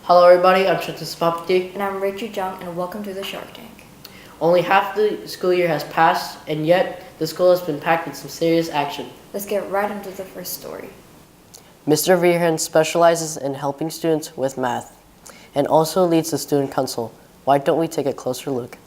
Hello everybody, I'm Sebastian. And I'm Rachel Jung, and welcome to the Shark Tank. Only half the school year has passed, and yet the school has been packed with some serious action. Let's get right into the first story. Mr. Virgen specializes in helping students with math and also leads the student council. Why don't we take a closer look?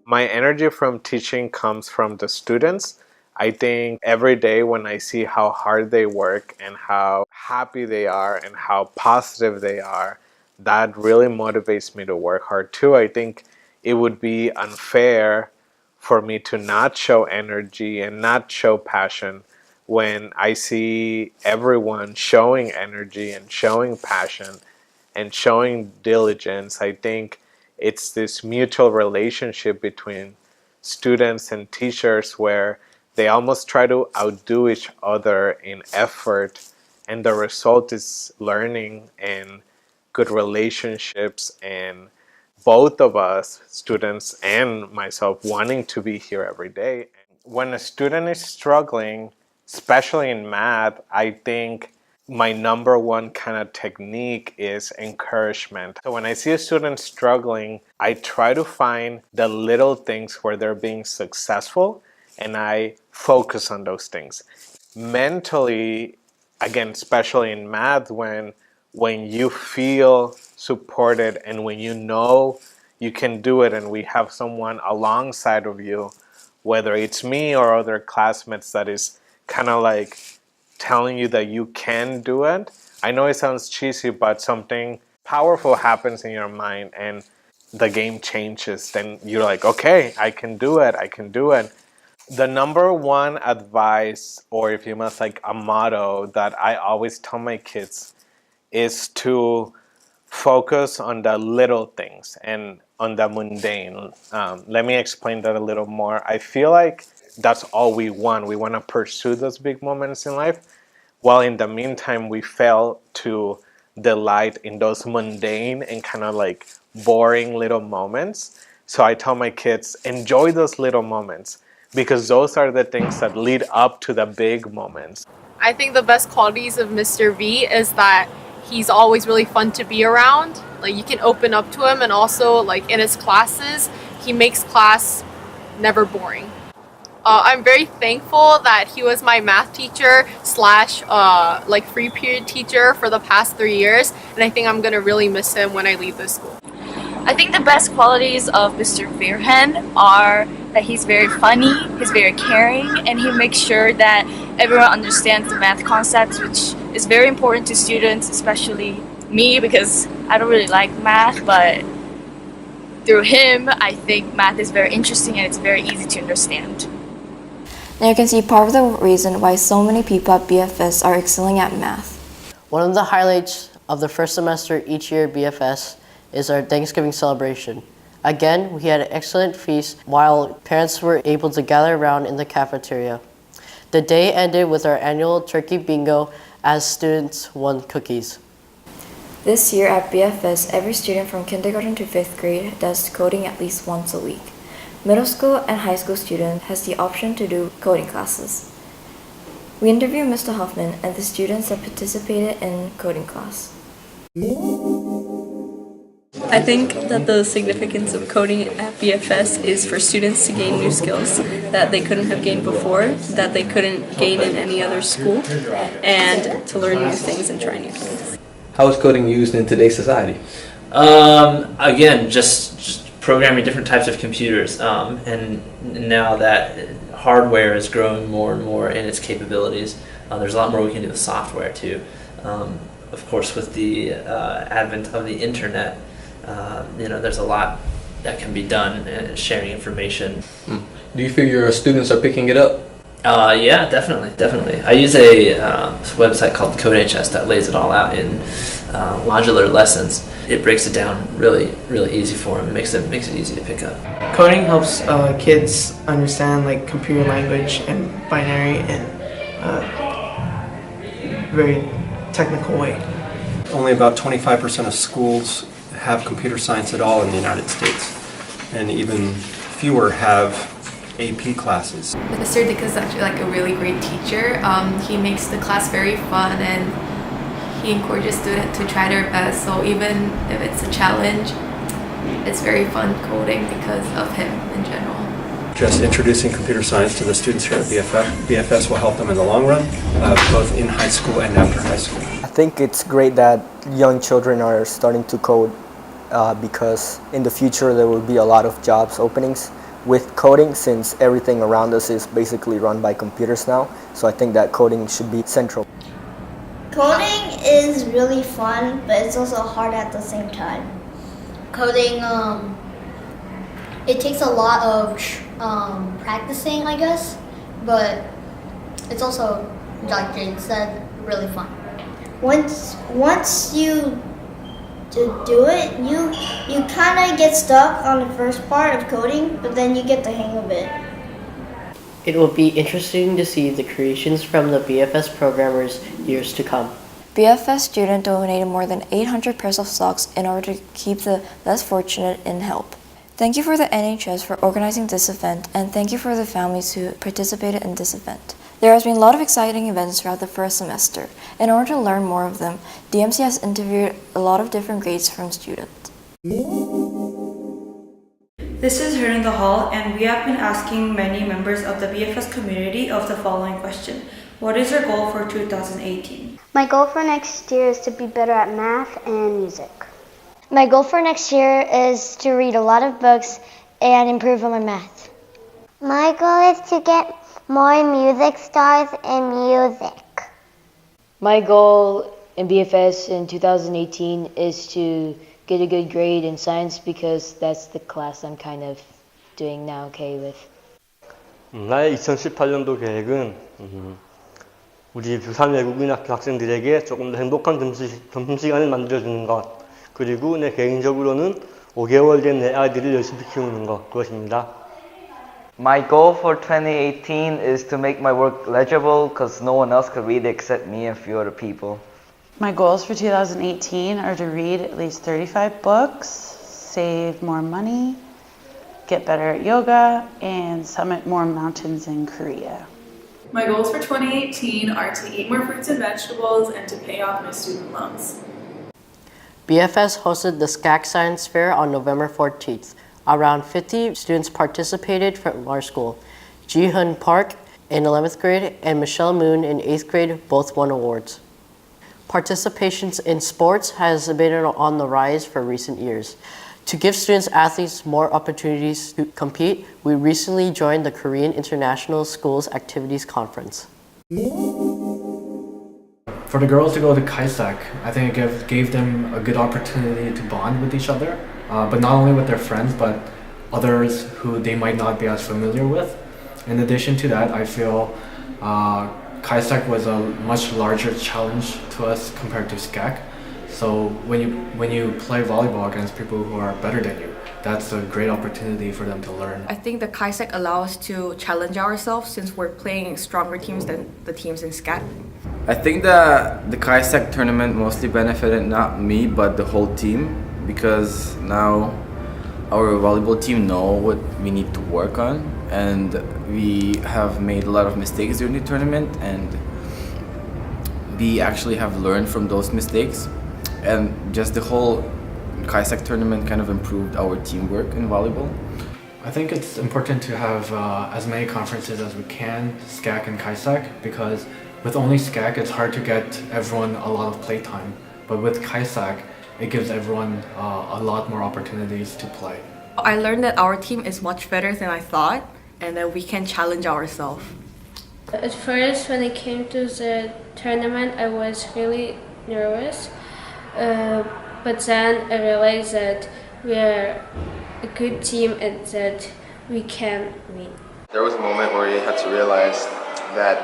My energy from teaching comes from the students. I think every day when I see how hard they work and how happy they are and how positive they are, that really motivates me to work hard too. I think it would be unfair for me to not show energy and not show passion when I see everyone showing energy and showing passion and showing diligence. I think it's this mutual relationship between students and teachers where they almost try to outdo each other in effort, and the result is learning and good relationships, and both of us, students and myself, wanting to be here every day. When a student is struggling, especially in math, I think my number one kind of technique is encouragement. So when I see a student struggling, I try to find the little things where they're being successful, and I focus on those things. Mentally, again, especially in math, when you feel supported and when you know you can do it and we have someone alongside of you, whether it's me or other classmates that is kind of like telling you that you can do it. I know it sounds cheesy, but something powerful happens in your mind and the game changes. Then you're like, okay, I can do it. I can do it. The number one advice, or if you must, like a motto that I always tell my kids is to focus on the little things and on the mundane. Let me explain that a little more. I feel like that's all we want. We want to pursue those big moments in life, while in the meantime we fail to delight in those mundane and kind of like boring little moments. So I tell my kids, enjoy those little moments, because those are the things that lead up to the big moments. I think the best qualities of Mr. V is that he's always really fun to be around. Like, you can open up to him, and also like in his classes, he makes class never boring. I'm very thankful that he was my math teacher slash like free period teacher for the past 3 years, and I think I'm gonna really miss him when I leave this school. I think the best qualities of Mr. Virgen are that he's very funny, he's very caring, and he makes sure that everyone understands the math concepts, which is very important to students, especially me, because I don't really like math, but through him, I think math is very interesting and it's very easy to understand. Now you can see part of the reason why so many people at BFS are excelling at math. One of the highlights of the first semester each year at BFS is our Thanksgiving celebration. Again, we had an excellent feast while parents were able to gather around in the cafeteria. The day ended with our annual turkey bingo as students won cookies. This year at BFS, every student from kindergarten to 5th grade does coding at least once a week. Middle school and high school students has the option to do coding classes. We interviewed Mr. Hoffman and the students that participated in coding class. I think that the significance of coding at BFS is for students to gain new skills that they couldn't have gained before, that they couldn't gain in any other school, and to learn new things and try new things. How is coding used in today's society? Again, just programming different types of computers, and now that hardware is growing more and more in its capabilities, there's a lot more we can do with software too. Of course, with the advent of the internet, there's a lot that can be done in sharing information. Do you feel your students are picking it up? Yeah, definitely. I use a website called CodeHS that lays it all out in modular lessons. It breaks it down really easy for them. It makes it easy to pick up. Coding helps kids understand like computer language and binary in a very technical way. Only about 25% of schools have computer science at all in the United States, and even fewer have AP classes. Mr. Dickinson is actually like a really great teacher. He makes the class very fun, and he encourages students to try their best. So even if it's a challenge, it's very fun coding because of him in general. Just introducing computer science to the students here at BFS will help them in the long run, both in high school and after high school. I think it's great that young children are starting to code because in the future there will be a lot of jobs openings with coding, since everything around us is basically run by computers now. So I think that coding should be central. Coding is really fun, but it's also hard at the same time. Coding, it takes a lot of practicing, I guess, but it's also, like Jane said, really fun. Once you do it, you kind of get stuck on the first part of coding, but then you get the hang of it. It will be interesting to see the creations from the BFS programmers years to come. BFS students donated more than 800 pairs of socks in order to keep the less fortunate in help. Thank you for the NHS for organizing this event, and thank you for the families who participated in this event. There has been a lot of exciting events throughout the first semester. In order to learn more of them, DMC has interviewed a lot of different grades from students. This is Heard in the Hall, and we have been asking many members of the BFS community of the following question. What is your goal for 2018? My goal for next year is to be better at math and music. My goal for next year is to read a lot of books and improve on my math. My goal is to get more music stars in music. My goal in BFS in 2018 is to get a good grade in science because that's the class I'm kind of doing now okay with. 나의 2018년도 계획은 우리 부산 외국인학교 학생들에게 조금 더 행복한 점심시간을 만들어주는 것, 그리고 내 개인적으로는 5개월 된 내 아이들을 열심히 키우는 것, 그것입니다. My goal for 2018 is to make my work legible because no one else could read it except me and a few other people. My goals for 2018 are to read at least 35 books, save more money, get better at yoga, and summit more mountains in Korea. My goals for 2018 are to eat more fruits and vegetables and to pay off my student loans. BFS hosted the SCAC Science Fair on November 14th. Around 50 students participated from our school. Jee Hyun Park in 11th grade and Michelle Moon in 8th grade both won awards. Participations in sports has been on the rise for recent years. To give students athletes more opportunities to compete, we recently joined the Korean International Schools Activities Conference. For the girls to go to KAISAC, I think it gave them a good opportunity to bond with each other, but not only with their friends, but others who they might not be as familiar with. In addition to that, I feel KAISAC was a much larger challenge to us compared to SCAC. So when you play volleyball against people who are better than you, that's a great opportunity for them to learn. I think the KAISAC allows us to challenge ourselves since we're playing stronger teams than the teams in SCAC. I think that the KAISAC tournament mostly benefited not me but the whole team, because now our volleyball team know what we need to work on, and we have made a lot of mistakes during the tournament, and we actually have learned from those mistakes, and just the whole KAISAC tournament kind of improved our teamwork in volleyball. I think it's important to have as many conferences as we can, SCAC and KAISAC, because with only SCAC it's hard to get everyone a lot of playtime, but with KAISAC it gives everyone a lot more opportunities to play. I learned that our team is much better than I thought and that we can challenge ourselves. At first, when it came to the tournament, I was really nervous, but then I realized that we are a good team and that we can win. There was a moment where you had to realize that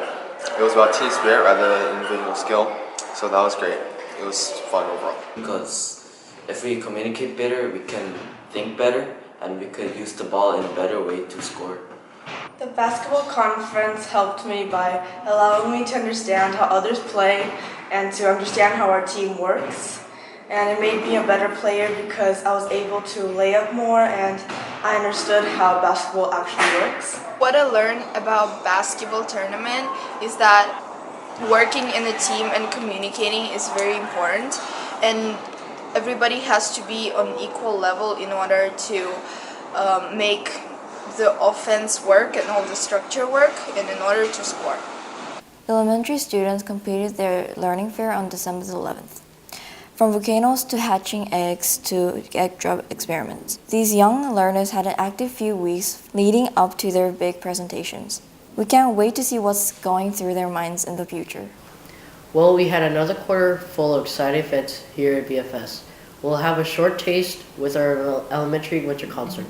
it was about team spirit rather than individual skill, so that was great. It was fun overall. Because if we communicate better, we can think better, and we could use the ball in a better way to score. The basketball conference helped me by allowing me to understand how others play and to understand how our team works. And it made me a better player because I was able to lay up more and I understood how basketball actually works. What I learned about basketball tournament is that working in a team and communicating is very important, and everybody has to be on equal level in order to make the offense work and all the structure work, and in order to score. Elementary students completed their learning fair on December 11th. From volcanoes to hatching eggs to egg drop experiments, these young learners had an active few weeks leading up to their big presentations. We can't wait to see what's going through their minds in the future. Well, we had another quarter full of exciting events here at BFS. We'll have a short taste with our elementary winter concert.